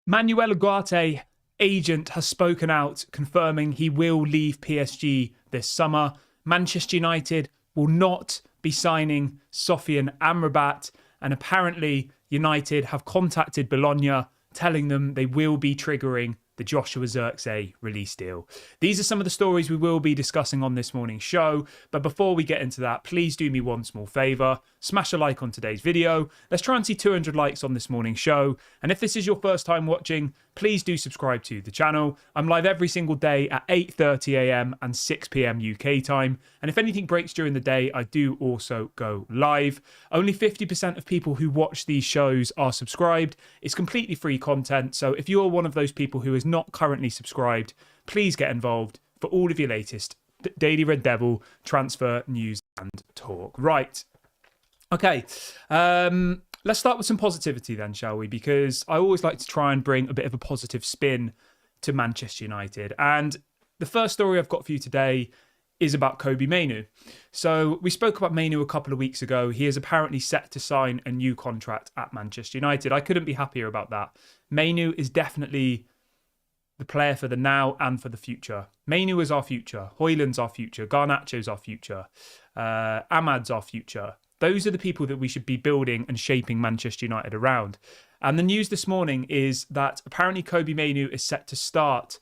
Manuel Ugarte agent has spoken out, confirming he will leave PSG this summer. Manchester United will not be signing Sofian Amrabat, and apparently United have contacted Bologna, telling them they will be triggering the Joshua Zirkzee release deal. These are some of the stories we will be discussing on this morning's show. But before we get into that, please do me one small favour. Smash a like on today's video. Let's try and see 200 likes on this morning's show. And if this is your first time watching, please do subscribe to the channel. I'm live every single day at 8:30 a.m. and 6 p.m. UK time. And if anything breaks during the day, I do also go live. Only 50% of people who watch these shows are subscribed. It's completely free content. So if you're one of those people who is not currently subscribed, please get involved for all of your latest Daily Red Devil transfer news and talk. Right. Okay. Let's start with some positivity then, shall we? Because I always like to try and bring a bit of a positive spin to Manchester United. And the first story I've got for you today is about Kobbie Mainoo. So we spoke about Mainoo a couple of weeks ago. He is apparently set to sign a new contract at Manchester United. I couldn't be happier about that. Mainoo is definitely the player for the now and for the future. Mainoo is our future. Højlund's our future. Garnacho's our future. Ahmad's our future. Those are the people that we should be building and shaping Manchester United around. And the news this morning is that apparently Kobbie Mainoo is set to start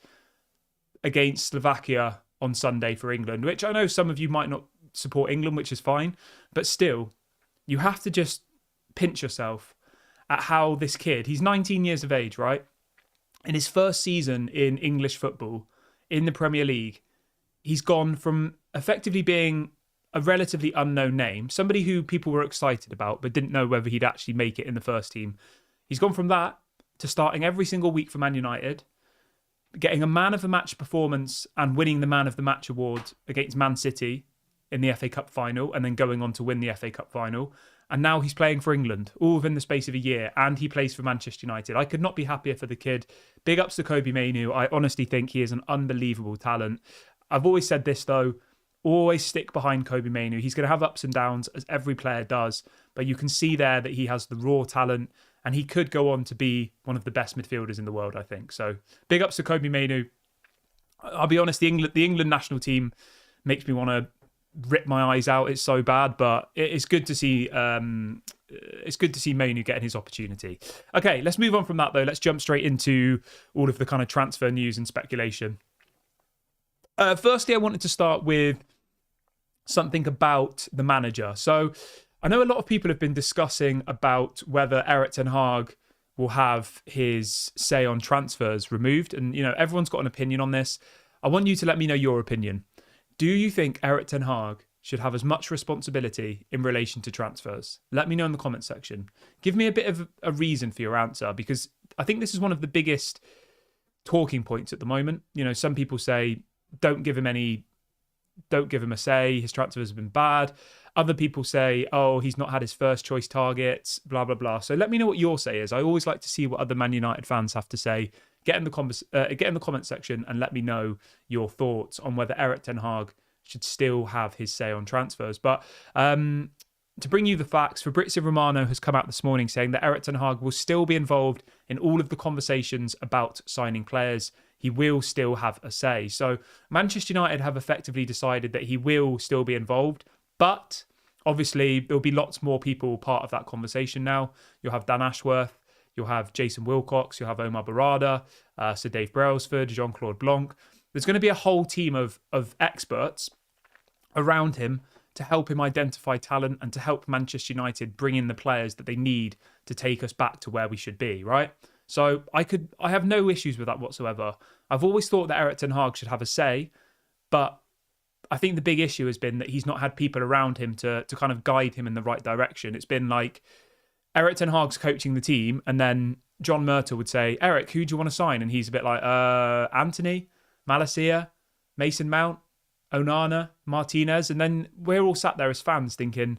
against Slovakia on Sunday for England, which I know some of you might not support England, which is fine. But still, you have to just pinch yourself at how this kid, he's 19 years of age, right? In his first season in English football, in the Premier League, he's gone from effectively being a relatively unknown name, somebody who people were excited about but didn't know whether he'd actually make it in the first team. He's gone from that to starting every single week for Man United, getting a man of the match performance and winning the man of the match award against Man City in the FA Cup final, and then going on to win the FA Cup final. And now he's playing for England, all within the space of a year, and he plays for Manchester United. I could not be happier for the kid. Big ups to Kobbie Mainoo. I honestly think he is an unbelievable talent. I've always said this, though. Always stick behind Kobbie Mainoo. He's going to have ups and downs, as every player does. But you can see there that he has the raw talent, and he could go on to be one of the best midfielders in the world, I think. So big ups to Kobbie Mainoo. I'll be honest, the England national team makes me want to rip my eyes out. It's so bad, but it's good to see. It's good to see Mainoo getting his opportunity. Okay, let's move on from that though. Let's jump straight into all of the kind of transfer news and speculation. Firstly, I wanted to start with something about the manager. So I know a lot of people have been discussing about whether Erik ten Hag will have his say on transfers removed, and everyone's got an opinion on this. I want you to let me know your opinion. Do you think Erik ten Hag should have as much responsibility in relation to transfers? Let me know in the comment section. Give me a bit of a reason for your answer, because I think this is one of the biggest talking points at the moment. Some people say, don't give him a say. His transfers have been bad. Other people say, oh, he's not had his first choice targets, blah, blah, blah. So let me know what your say is. I always like to see what other Man United fans have to say. Get in the comment section and let me know your thoughts on whether Erik ten Hag should still have his say on transfers. But to bring you the facts, Fabrizio Romano has come out this morning saying that Erik ten Hag will still be involved in all of the conversations about signing players. He will still have a say. So Manchester United have effectively decided that he will still be involved, but obviously there'll be lots more people part of that conversation now. You'll have Dan Ashworth, you'll have Jason Wilcox, you'll have Omar Barada, Sir Dave Brailsford, Jean-Claude Blanc. There's going to be a whole team of experts around him to help him identify talent and to help Manchester United bring in the players that they need to take us back to where we should be, right? So I have no issues with that whatsoever. I've always thought that Erik ten Hag should have a say, but I think the big issue has been that he's not had people around him to kind of guide him in the right direction. It's been like Erik ten Hag's coaching the team, and then John Murtough would say, Eric, who do you want to sign? And he's a bit like, Anthony, Malacia, Mason Mount, Onana, Martinez. And then we're all sat there as fans thinking,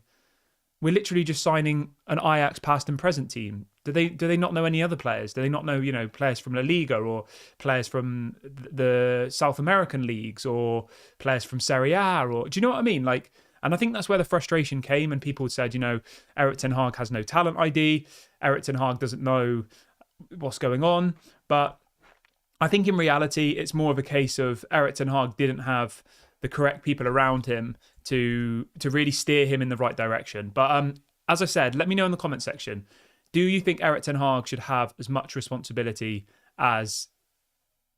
we're literally just signing an Ajax past and present team. Do they not know any other players? Do they not know, players from La Liga or players from the South American leagues or players from Serie A? Or do you know what I mean? And I think that's where the frustration came, and people said, Erik ten Hag has no talent ID. Erik ten Hag doesn't know what's going on. But I think in reality, it's more of a case of Erik ten Hag didn't have the correct people around him to really steer him in the right direction. But as I said, let me know in the comment section. Do you think Erik ten Hag should have as much responsibility as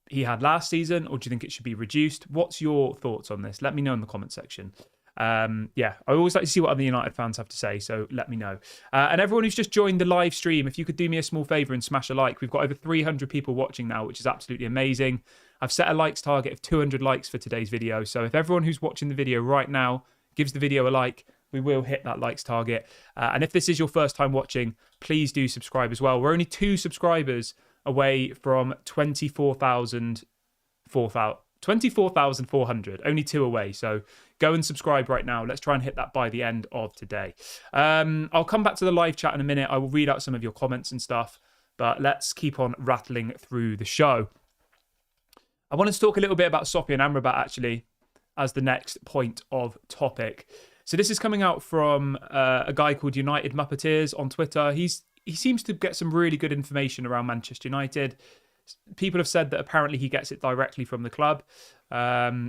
he had last season, or do you think it should be reduced? What's your thoughts on this? Let me know in the comment section. I always like to see what other United fans have to say, so let me know. And everyone who's just joined the live stream, if you could do me a small favour and smash a like. We've got over 300 people watching now, which is absolutely amazing. I've set a likes target of 200 likes for today's video, so if everyone who's watching the video right now gives the video a like, we will hit that likes target. And if this is your first time watching, please do subscribe as well. We're only 2 subscribers away from 24,400. Only 2 away. So go and subscribe right now. Let's try and hit that by the end of today. I'll come back to the live chat in a minute. I will read out some of your comments and stuff, but let's keep on rattling through the show. I wanted to talk a little bit about Sofyan Amrabat actually as the next point of topic. So this is coming out from a guy called United Muppeteers on Twitter. He seems to get some really good information around Manchester United. People have said that apparently he gets it directly from the club.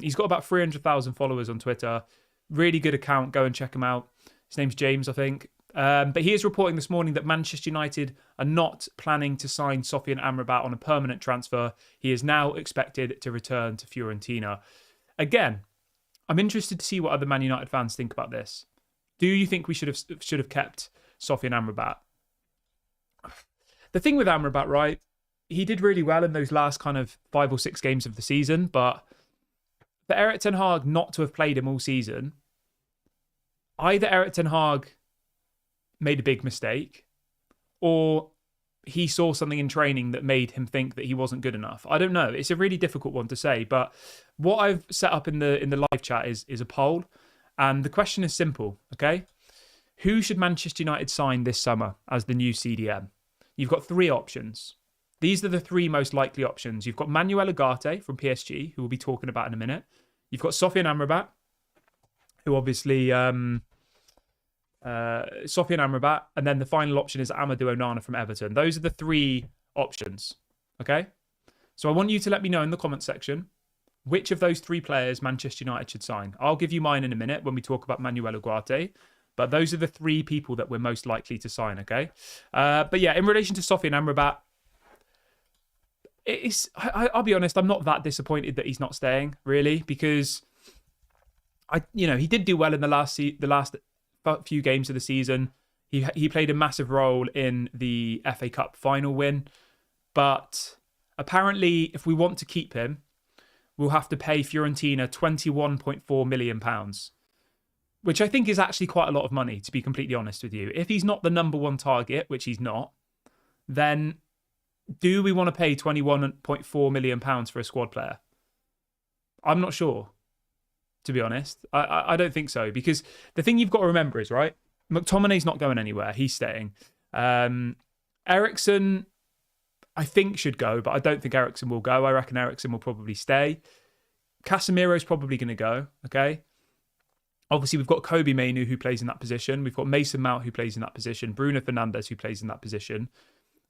He's got about 300,000 followers on Twitter. Really good account. Go and check him out. His name's James, I think. But he is reporting this morning that Manchester United are not planning to sign Sofyan Amrabat on a permanent transfer. He is now expected to return to Fiorentina. Again, I'm interested to see what other Man United fans think about this. Do you think we should have kept Sofyan Amrabat? The thing with Amrabat, right? He did really well in those last kind of 5 or 6 games of the season, but for Erik ten Hag not to have played him all season, either Erik ten Hag made a big mistake, or he saw something in training that made him think that he wasn't good enough. I don't know. It's a really difficult one to say, but what I've set up in the live chat is a poll, and the question is simple, okay? Who should Manchester United sign this summer as the new CDM? You've got 3 options. These are the 3 most likely options. You've got Manuel Ugarte from PSG, who we'll be talking about in a minute. You've got Sofyan Amrabat, who obviously... Sofyan Amrabat, and then the final option is Amadou Onana from Everton. Those are the 3 options, okay? So I want you to let me know in the comment section which of those 3 players Manchester United should sign. I'll give you mine in a minute when we talk about Manuel Ugarte, but those are the 3 people that we're most likely to sign, okay? But yeah, in relation to Sofyan Amrabat, I'll be honest, I'm not that disappointed that he's not staying, really, because he did do well in the last few games of the season. He played a massive role in the FA Cup final win, but apparently if we want to keep him, we'll have to pay Fiorentina £21.4 million, which I think is actually quite a lot of money, to be completely honest with you. If he's not the number 1 target, which he's not, then do we want to pay £21.4 million for a squad player? I'm not sure, to be honest. I don't think so, because the thing you've got to remember is, right, McTominay's not going anywhere. He's staying. Eriksen, I think, should go, but I don't think Eriksen will go. I reckon Eriksen will probably stay. Casemiro's probably going to go, okay? Obviously, we've got Kobbie Mainoo, who plays in that position. We've got Mason Mount, who plays in that position. Bruno Fernandes, who plays in that position.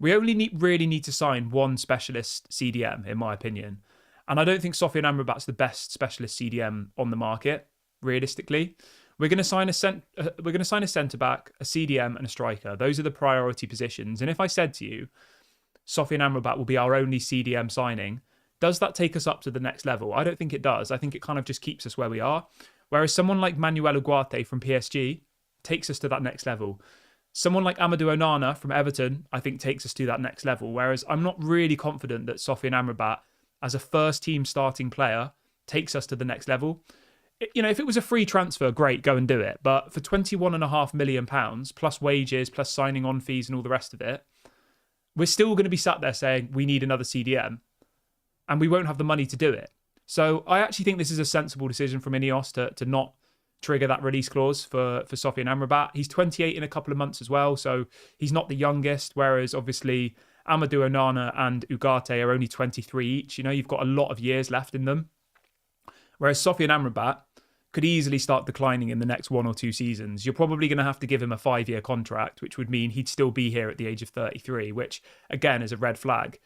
We only really need to sign 1 specialist CDM, in my opinion. And I don't think Sofyan Amrabat's the best specialist CDM on the market, realistically. We're going to sign a centre back, a CDM, and a striker. Those are the priority positions. And if I said to you, Sofyan Amrabat will be our only CDM signing, does that take us up to the next level? I don't think it does. I think it kind of just keeps us where we are. Whereas someone like Manuel Ugarte from PSG takes us to that next level. Someone like Amadou Onana from Everton, I think, takes us to that next level. Whereas I'm not really confident that Sofyan Amrabat, as a first-team starting player, takes us to the next level. If it was a free transfer, great, go and do it. But for £21.5 million, plus wages, plus signing on fees and all the rest of it, we're still going to be sat there saying we need another CDM, and we won't have the money to do it. So I actually think this is a sensible decision from Ineos to not trigger that release clause for Sofyan Amrabat. He's 28 in a couple of months as well, so he's not the youngest, whereas obviously Amadou Onana and Ugarte are only 23 each. You've got a lot of years left in them. Whereas Sofyan Amrabat, could easily start declining in the next 1 or 2 seasons. You're probably going to have to give him a 5-year contract, which would mean he'd still be here at the age of 33, which again is a red flag.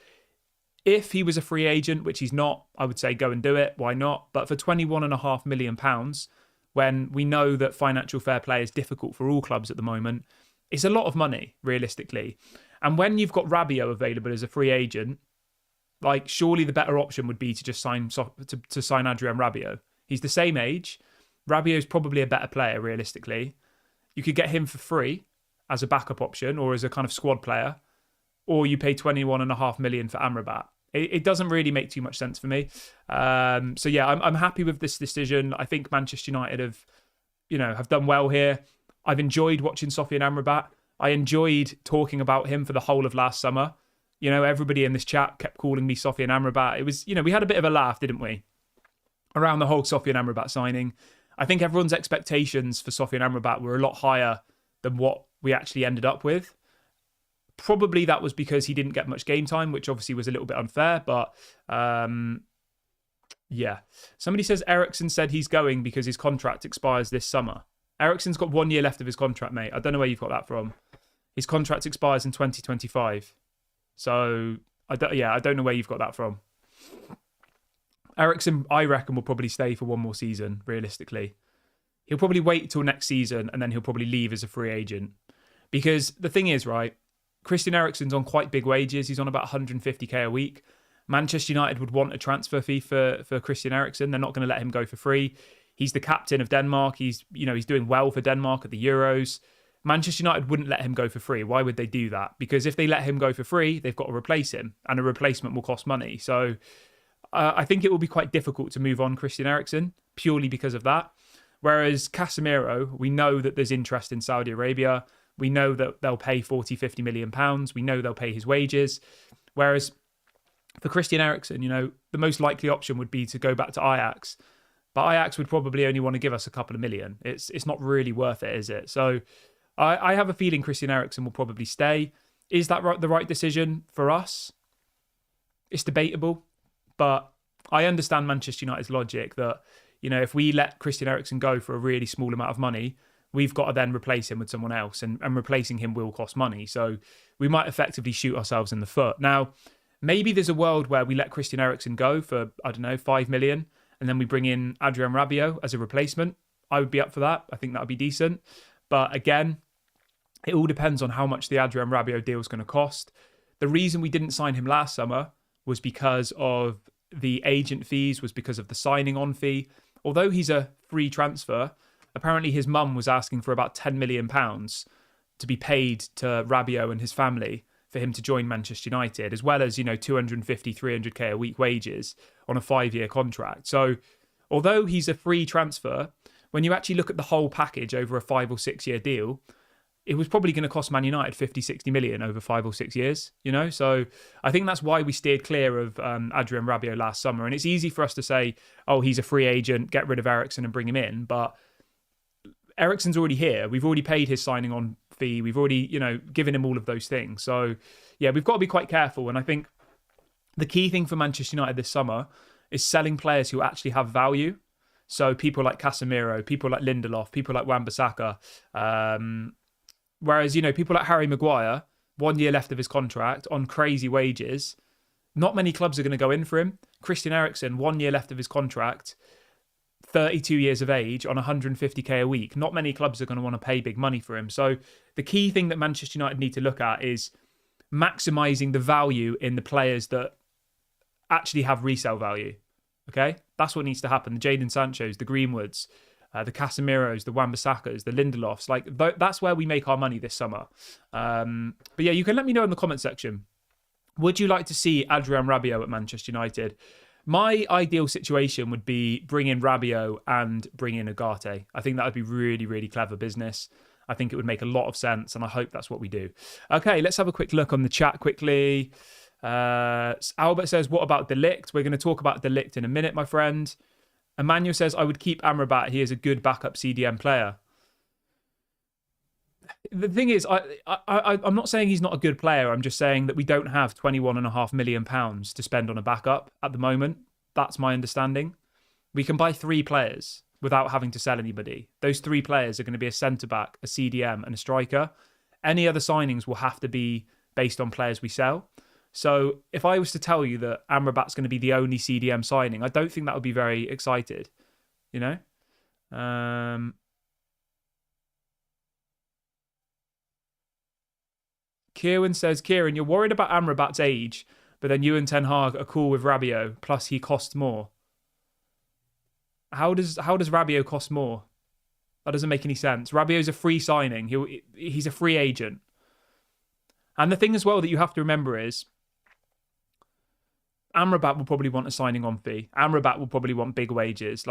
If he was a free agent, which he's not, I would say go and do it. Why not? But for £21.5 million, when we know that financial fair play is difficult for all clubs at the moment, it's a lot of money, realistically. And when you've got Rabiot available as a free agent, like surely the better option would be to just sign Adrien Rabiot. He's the same age. Rabiot's probably a better player, realistically. You could get him for free as a backup option or as a kind of squad player, or you pay £21.5 million for Amrabat. It doesn't really make too much sense for me. So yeah, I'm happy with this decision. I think Manchester United have done well here. I've enjoyed watching Sofian Amrabat. I enjoyed talking about him for the whole of last summer. Everybody in this chat kept calling me Sofian Amrabat. It was, we had a bit of a laugh, didn't we? Around the whole Sofian Amrabat signing. I think everyone's expectations for Sofian Amrabat were a lot higher than what we actually ended up with. Probably that was because he didn't get much game time, which obviously was a little bit unfair. But yeah. Somebody says Eriksen said he's going because his contract expires this summer. Eriksen's got 1 year left of his contract, mate. I don't know where you've got that from. His contract expires in 2025. So, I don't know where you've got that from. Eriksen, I reckon, will probably stay for one more season, realistically. He'll probably wait till next season and then he'll probably leave as a free agent. Because the thing is, right, Christian Eriksen's on quite big wages. He's on about 150k a week. Manchester United would want a transfer fee for Christian Eriksen. They're not going to let him go for free. He's the captain of Denmark. He's doing well for Denmark at the Euros. Manchester United wouldn't let him go for free. Why would they do that? Because if they let him go for free, they've got to replace him, and a replacement will cost money. So I think it will be quite difficult to move on Christian Eriksen purely because of that. Whereas Casemiro, we know that there's interest in Saudi Arabia. We know that they'll pay 40, 50 million pounds. We know they'll pay his wages. Whereas for Christian Eriksen, the most likely option would be to go back to Ajax. But Ajax would probably only want to give us a couple of million. It's not really worth it, is it? So I have a feeling Christian Eriksen will probably stay. Is that the right decision for us? It's debatable. But I understand Manchester United's logic that, if we let Christian Eriksen go for a really small amount of money, we've got to then replace him with someone else. And replacing him will cost money. So we might effectively shoot ourselves in the foot. Now, maybe there's a world where we let Christian Eriksen go for, 5 million. And then we bring in Adrien Rabiot as a replacement. I would be up for that. I think that would be decent. But again, it all depends on how much the Adrien Rabiot deal is going to cost. The reason we didn't sign him last summer was because of the agent fees, was because of the signing on fee. Although he's a free transfer, apparently his mum was asking for about £10 million to be paid to Rabiot and his family for him to join Manchester United, as well as, 250, 300k a week wages on a 5-year contract. So although he's a free transfer, when you actually look at the whole package over a 5 or 6 year deal, it was probably going to cost Man United 50, 60 million over 5 or 6 years, So I think that's why we steered clear of Adrien Rabiot last summer. And it's easy for us to say, oh, he's a free agent, get rid of Eriksen and bring him in. But Eriksen's already here. We've already paid his signing on fee. We've already, given him all of those things. So yeah, we've got to be quite careful. And I think the key thing for Manchester United this summer is selling players who actually have value. So people like Casemiro, people like Lindelof, people like Wan-Bissaka. Whereas, people like Harry Maguire, 1 year left of his contract on crazy wages, not many clubs are going to go in for him. Christian Eriksen, 1 year left of his contract, 32 years of age on 150k a week. Not many clubs are going to want to pay big money for him. So the key thing that Manchester United need to look at is maximising the value in the players that actually have resale value. Okay? That's what needs to happen. The Jadon Sanchos, the Greenwoods, the Casemiros, the Wan-Bissakas, the Lindelofs. That's where we make our money this summer. But yeah, you can let me know in the comment section. Would you like to see Adrien Rabiot at Manchester United? My ideal situation would be bring in Rabiot and bring in Ugarte. I think that would be really, really clever business. I think it would make a lot of sense, and I hope that's what we do. Okay, let's have a quick look on the chat quickly. Albert says, what about De Ligt? We're going to talk about De Ligt in a minute, my friend. Emmanuel says, I would keep Amrabat. He is a good backup CDM player. The thing is, I'm not saying he's not a good player. I'm just saying that we don't have £21.5 million to spend on a backup at the moment. That's my understanding. We can buy 3 players. without having to sell anybody. Those 3 players are going to be a centre-back, a CDM and a striker. Any other signings will have to be based on players we sell. So if I was to tell you that Amrabat's going to be the only CDM signing, I don't think that would be very excited, you know? Kieran says, Kieran, you're worried about Amrabat's age, but then you and Ten Hag are cool with Rabiot, plus he costs more. How does Rabiot cost more? That doesn't make any sense. Rabiot's a free signing. He's a free agent. And the thing as well that you have to remember is Amrabat will probably want a signing on fee. Amrabat will probably want big wages.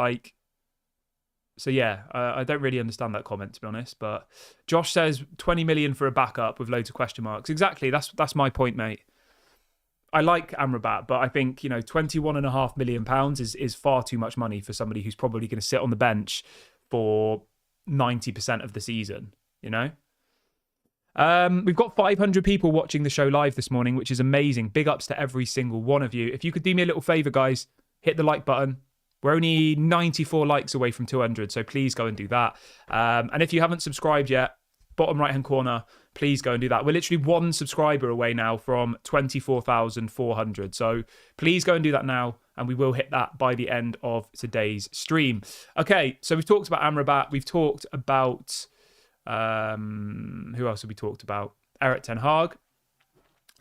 So yeah, I don't really understand that comment, to be honest. But Josh says 20 million for a backup with loads of question marks. Exactly. That's my point, mate. I like Amrabat, but I think, you know, £21.5 million is far too much money for somebody who's probably going to sit on the bench for 90% of the season, you know? We've got 500 people watching the show live this morning, which is amazing. Big ups to every single one of you. If you could do me a little favour, guys, hit the like button. We're only 94 likes away from 200, so please go and do that. And if you haven't subscribed yet, bottom right-hand corner, please go and do that. We're literally 1 subscriber away now from 24,400. So please go and do that now, and we will hit that by the end of today's stream. Okay, so we've talked about Amrabat. We've talked about... who else have we talked about? Erik Ten Hag.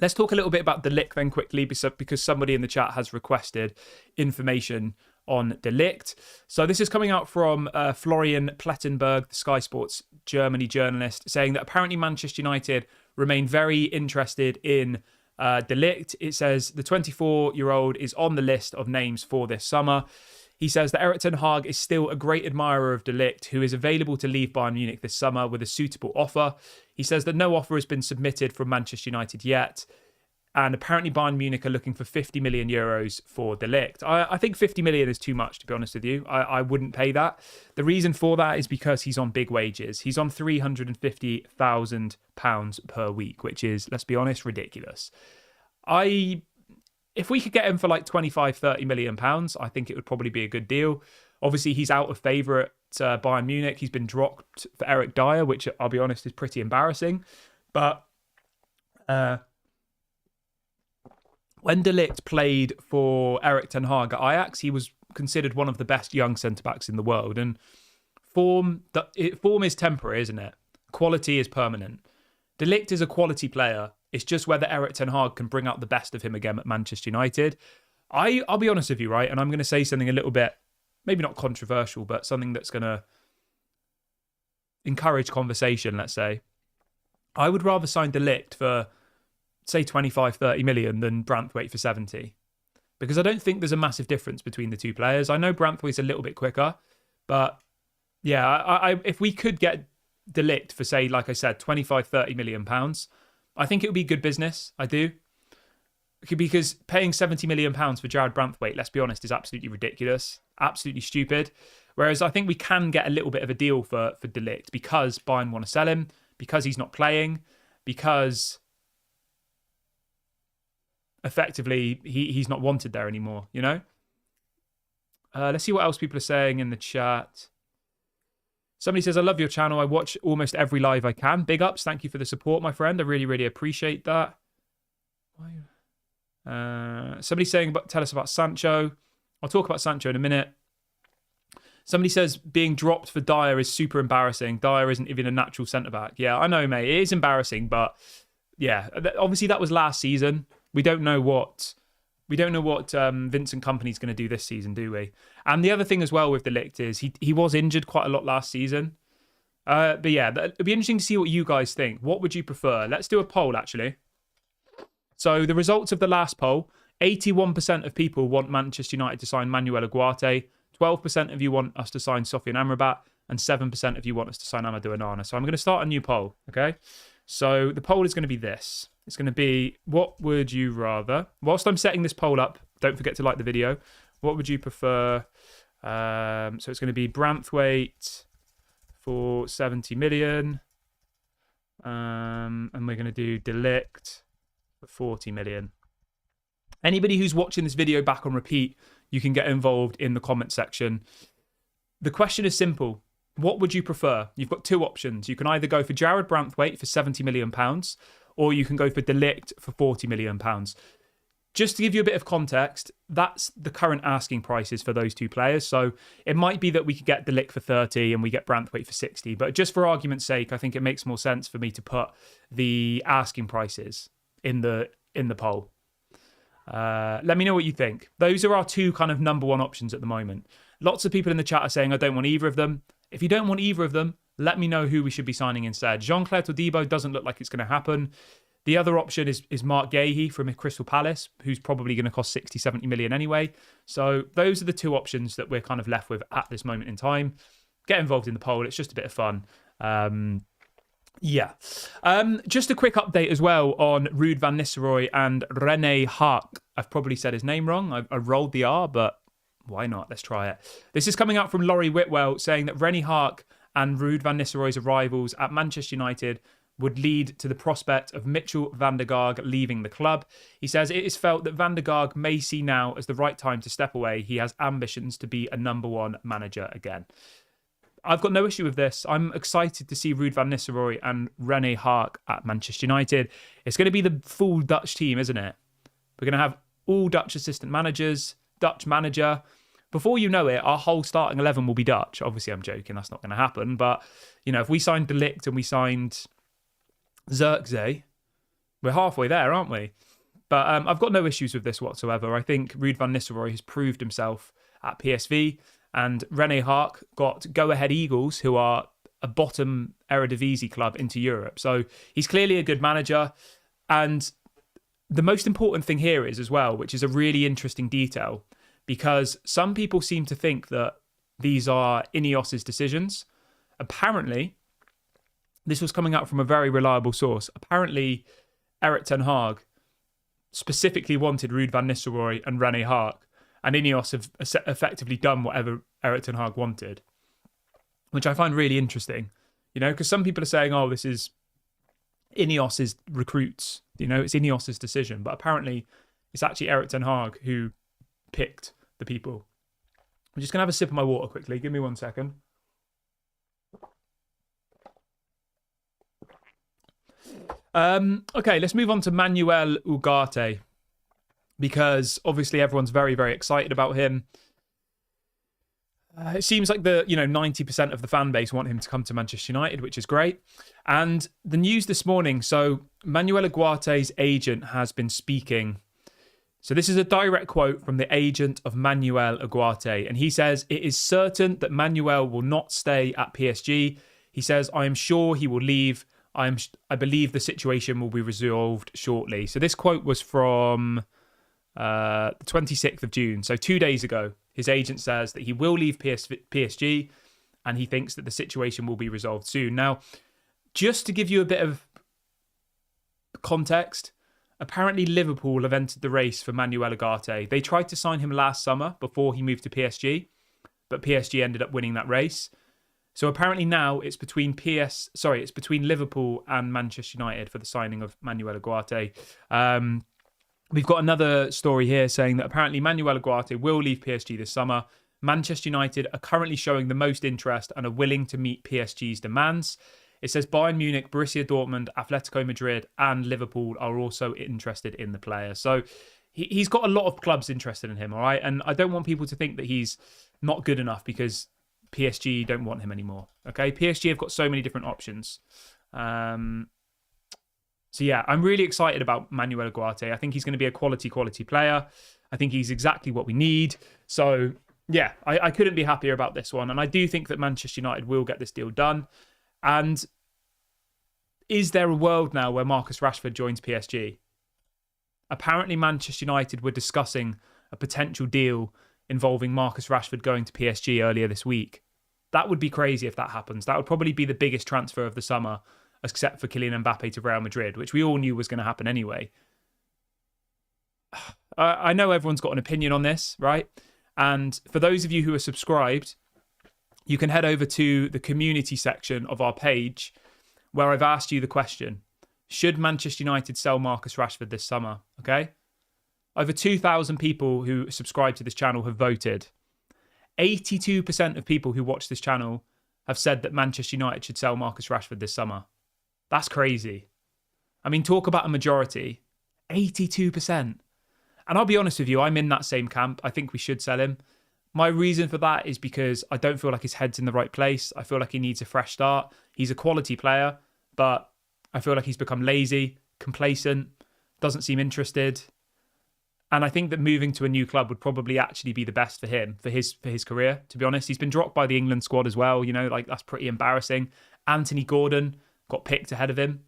Let's talk a little bit about De Ligt then quickly, because somebody in the chat has requested information on De Ligt. So this is coming out from Florian Plettenberg, the Sky Sports Germany journalist, saying that apparently Manchester United remain very interested in De Ligt. It says the 24-year-old is on the list of names for this summer. He says that Erik Ten Hag is still a great admirer of De Ligt, who is available to leave Bayern Munich this summer with a suitable offer. He says that no offer has been submitted from Manchester United yet. And apparently Bayern Munich are looking for 50 million euros for De Ligt. I think 50 million is too much, to be honest with you. I wouldn't pay that. The reason for that is because he's on big wages. He's on £350,000 per week, which is, let's be honest, ridiculous. If we could get him for like 25, 30 million pounds, I think it would probably be a good deal. Obviously, he's out of favour at Bayern Munich. He's been dropped for Eric Dyer, which I'll be honest is pretty embarrassing. But when De Ligt played for Erik Ten Hag at Ajax, he was considered one of the best young centre-backs in the world. And form is temporary, isn't it? Quality is permanent. De Ligt is a quality player. It's just whether Erik Ten Hag can bring out the best of him again at Manchester United. I'll be honest with you, right? And I'm going to say something a little bit, maybe not controversial, but something that's going to encourage conversation, let's say. I would rather sign De Ligt for, say, 25, 30 million than Branthwaite for 70. Because I don't think there's a massive difference between the two players. I know Branthwaite's a little bit quicker, but yeah, if we could get De Ligt for, say, like I said, 25, 30 million pounds, I think it would be good business. I do. Because paying £70 million for Jared Branthwaite, let's be honest, is absolutely ridiculous. Absolutely stupid. Whereas I think we can get a little bit of a deal for De Ligt because Bayern want to sell him, because he's not playing, because effectively he's not wanted there anymore, you know? Let's see what else people are saying in the chat. Somebody says, I love your channel. I watch almost every live I can. Big ups. Thank you for the support, my friend. I really, really appreciate that. Somebody's saying, tell us about Sancho. I'll talk about Sancho in a minute. Somebody says being dropped for Dyer is super embarrassing. Dyer isn't even a natural centre-back. Yeah, I know, mate. It is embarrassing, but yeah, obviously that was last season. We don't know what Vincent Kompany's going to do this season, do we? And the other thing as well with De Ligt is he was injured quite a lot last season. But yeah, it'd be interesting to see what you guys think. What would you prefer? Let's do a poll, actually. So the results of the last poll, 81% of people want Manchester United to sign Manuel Ugarte, 12% of you want us to sign Sofian Amrabat, and 7% of you want us to sign Amadou Onana. So I'm going to start a new poll, okay? So the poll is going to be this. It's going to be, what would you rather? Whilst I'm setting this poll up, don't forget to like the video. What would you prefer? So it's going to be Branthwaite for 70 million. And we're going to do De Ligt for 40 million. Anybody who's watching this video back on repeat, you can get involved in the comment section. The question is simple. What would you prefer? You've got two options. You can either go for Jared Branthwaite for £70 million, or you can go for De Ligt for £40 million. Just to give you a bit of context, that's the current asking prices for those two players. So it might be that we could get De Ligt for 30 and we get Branthwaite for 60. But just for argument's sake, I think it makes more sense for me to put the asking prices in the poll. Let me know what you think. Those are our two kind of number one options at the moment. Lots of people in the chat are saying, I don't want either of them. If you don't want either of them, let me know who we should be signing instead. Jean-Claire Todibo doesn't look like it's going to happen. The other option is Mark Gahey from Crystal Palace, who's probably going to cost 60, 70 million anyway. So those are the two options that we're kind of left with at this moment in time. Get involved in the poll. It's just a bit of fun. Just a quick update as well on Ruud van Nistelrooy and Rene Haak. I've probably said his name wrong. I rolled the R, but why not? Let's try it. This is coming out from Laurie Whitwell saying that Rene Haak and Ruud van Nistelrooy's arrivals at Manchester United would lead to the prospect of Mitchell van der Gaag leaving the club. He says it is felt that van der Gaag may see now as the right time to step away. He has ambitions to be a number one manager again. I've got no issue with this. I'm excited to see Ruud van Nistelrooy and Rene Haak at Manchester United. It's going to be the full Dutch team, isn't it? We're going to have all Dutch assistant managers, Dutch manager. Before you know it, our whole starting 11 will be Dutch. Obviously, I'm joking. That's not going to happen. But, you know, if we signed De Ligt and we signed Zirkzee, we're halfway there, aren't we? But I've got no issues with this whatsoever. I think Ruud van Nistelrooy has proved himself at PSV, and Rene Haak got Go Ahead Eagles, who are a bottom Eredivisie club, into Europe. So he's clearly a good manager. And the most important thing here is as well, which is a really interesting detail, because some people seem to think that these are Ineos's decisions. Apparently, this was coming out from a very reliable source. Apparently, Erik ten Hag specifically wanted Ruud van Nistelrooy and Rene Haak, and Ineos have effectively done whatever Erik ten Hag wanted, which I find really interesting. You know, because some people are saying, oh, this is Ineos's recruits. You know, it's Ineos's decision. But apparently, it's actually Erik ten Hag who picked the people. I'm just going to have a sip of my water quickly. Give me 1 second. Okay, let's move on to Manuel Ugarte, because obviously everyone's very, very excited about him. It seems like 90% of the fan base want him to come to Manchester United, which is great. And the news this morning, so Manuel Ugarte's agent has been speaking. So this is a direct quote from the agent of Manuel Ugarte, and he says, "It is certain that Manuel will not stay at PSG. He says, I am sure he will leave. I believe the situation will be resolved shortly." So this quote was from the 26th of June. So 2 days ago, his agent says that he will leave PSG and he thinks that the situation will be resolved soon. Now, just to give you a bit of context, apparently Liverpool have entered the race for Manuel Ugarte. They tried to sign him last summer before he moved to PSG, but PSG ended up winning that race. So apparently now it's between Liverpool and Manchester United for the signing of Manuel Ugarte. We've got another story here saying that apparently Manuel Ugarte will leave PSG this summer. Manchester United are currently showing the most interest and are willing to meet PSG's demands. It says Bayern Munich, Borussia Dortmund, Atletico Madrid and Liverpool are also interested in the player. So he's got a lot of clubs interested in him, all right? And I don't want people to think that he's not good enough because PSG don't want him anymore, okay? PSG have got so many different options. So yeah, I'm really excited about Manuel Ugarte. I think he's going to be a quality player. I think he's exactly what we need. So yeah, I couldn't be happier about this one. And I do think that Manchester United will get this deal done. And is there a world now where Marcus Rashford joins PSG? Apparently Manchester United were discussing a potential deal involving Marcus Rashford going to PSG earlier this week. That would be crazy if that happens. That would probably be the biggest transfer of the summer, except for Kylian Mbappe to Real Madrid, which we all knew was going to happen anyway. I know everyone's got an opinion on this, right? And for those of you who are subscribed, you can head over to the community section of our page where I've asked you the question, should Manchester United sell Marcus Rashford this summer? Okay? Over 2,000 people who subscribe to this channel have voted. 82% of people who watch this channel have said that Manchester United should sell Marcus Rashford this summer. That's crazy. I mean, talk about a majority. 82%. And I'll be honest with you, I'm in that same camp. I think we should sell him. My reason for that is because I don't feel like his head's in the right place. I feel like he needs a fresh start. He's a quality player, but I feel like he's become lazy, complacent, doesn't seem interested. And I think that moving to a new club would probably actually be the best for him, for his career, to be honest. He's been dropped by the England squad as well, you know, like that's pretty embarrassing. Anthony Gordon got picked ahead of him.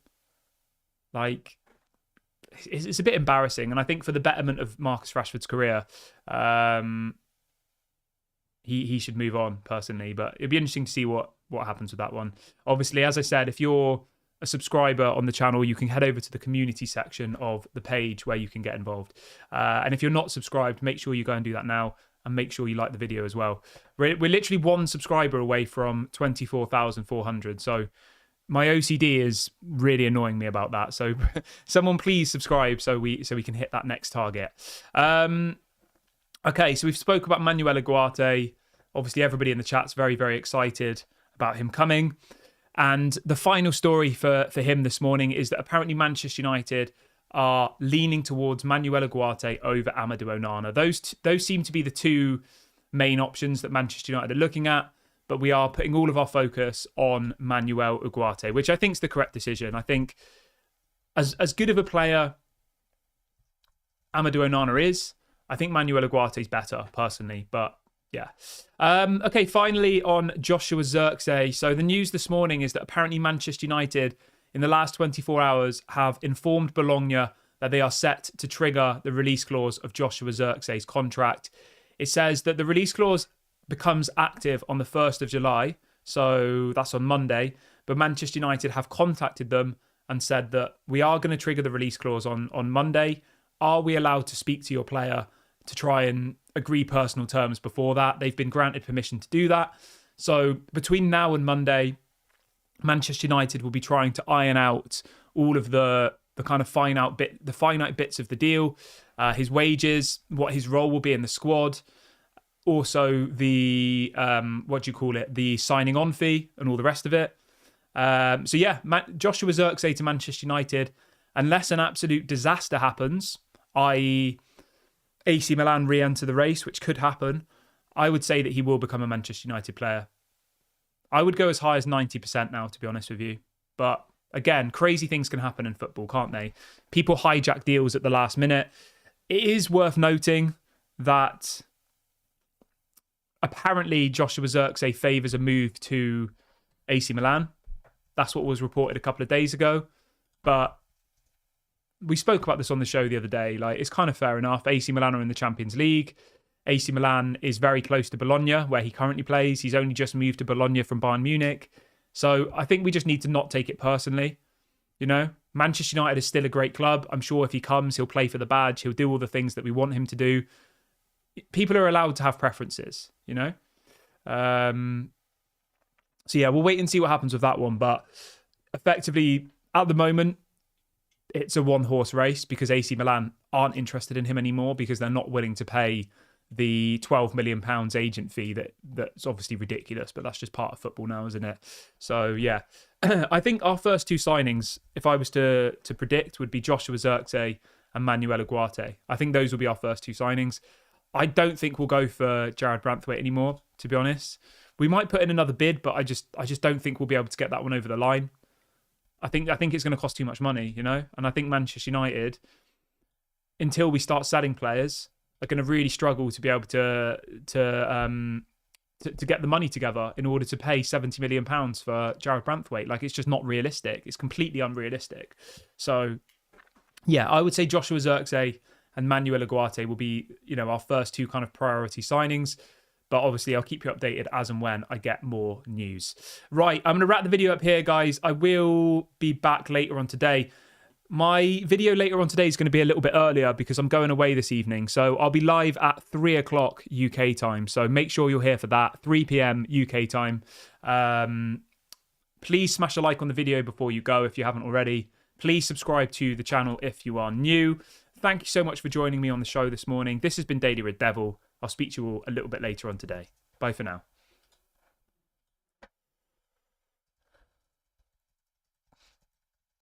Like, it's a bit embarrassing. And I think for the betterment of Marcus Rashford's career, he should move on personally. But it'd be interesting to see what happens with that one. Obviously, as I said, if you're a subscriber on the channel, you can head over to the community section of the page where you can get involved. And if you're not subscribed, make sure you go and do that now, and make sure you like the video as well. We're literally one subscriber away from 24,400. So my OCD is really annoying me about that. So someone please subscribe so we can hit that next target. Okay, so we've spoke about Manuel Ugarte. Obviously, everybody in the chat's very, very excited about him coming. And the final story for him this morning is that apparently Manchester United are leaning towards Manuel Ugarte over Amadou Onana. Those seem to be the two main options that Manchester United are looking at, but we are putting all of our focus on Manuel Ugarte, which I think is the correct decision. I think as good of a player Amadou Onana is, I think Manuel Ugarte is better, personally, but yeah. Okay, finally on Joshua Zirkzee. So the news this morning is that apparently Manchester United, in the last 24 hours, have informed Bologna that they are set to trigger the release clause of Joshua Zirkzee's contract. It says that the release clause becomes active on the 1st of July, so that's on Monday, but Manchester United have contacted them and said that we are going to trigger the release clause on Monday. Are we allowed to speak to your player to try and agree personal terms before that? They've been granted permission to do that. So between now and Monday, Manchester United will be trying to iron out all of the kind of finite bits of the deal, his wages, what his role will be in the squad, also the the signing on fee and all the rest of it. So yeah, Joshua Zirkzee to Manchester United, unless an absolute disaster happens, i.e. AC Milan re-enter the race, which could happen, I would say that he will become a Manchester United player. I would go as high as 90% now, to be honest with you. But again, crazy things can happen in football, can't they? People hijack deals at the last minute. It is worth noting that apparently Joshua Zirkzee favours a move to AC Milan. That's what was reported a couple of days ago. But we spoke about this on the show the other day. Like, it's kind of fair enough. AC Milan are in the Champions League. AC Milan is very close to Bologna, where he currently plays. He's only just moved to Bologna from Bayern Munich. So I think we just need to not take it personally. You know, Manchester United is still a great club. I'm sure if he comes, he'll play for the badge. He'll do all the things that we want him to do. People are allowed to have preferences, you know? So yeah, we'll wait and see what happens with that one. But effectively, at the moment, it's a one-horse race because AC Milan aren't interested in him anymore because they're not willing to pay the £12 million agent fee that's obviously ridiculous, but that's just part of football now, isn't it? So, yeah. I think our first two signings, if I was to predict, would be Joshua Zirkzee and Manuel Ugarte. I think those will be our first two signings. I don't think we'll go for Jared Branthwaite anymore, to be honest. We might put in another bid, but I just don't think we'll be able to get that one over the line. I think it's going to cost too much money, you know? And I think Manchester United, until we start selling players, are going to really struggle to be able to get the money together in order to pay £70 million for Jared Branthwaite. Like, it's just not realistic. It's completely unrealistic. So, yeah, I would say Joshua Zirkzee and Manuel Ugarte will be, you know, our first two kind of priority signings. But obviously, I'll keep you updated as and when I get more news. Right, I'm going to wrap the video up here, guys. I will be back later on today. My video later on today is going to be a little bit earlier because I'm going away this evening. So I'll be live at 3 o'clock UK time. So make sure you're here for that, 3 p.m. UK time. Please smash a like on the video before you go if you haven't already. Please subscribe to the channel if you are new. Thank you so much for joining me on the show this morning. This has been Daily Red Devil. I'll speak to you all a little bit later on today. Bye for now.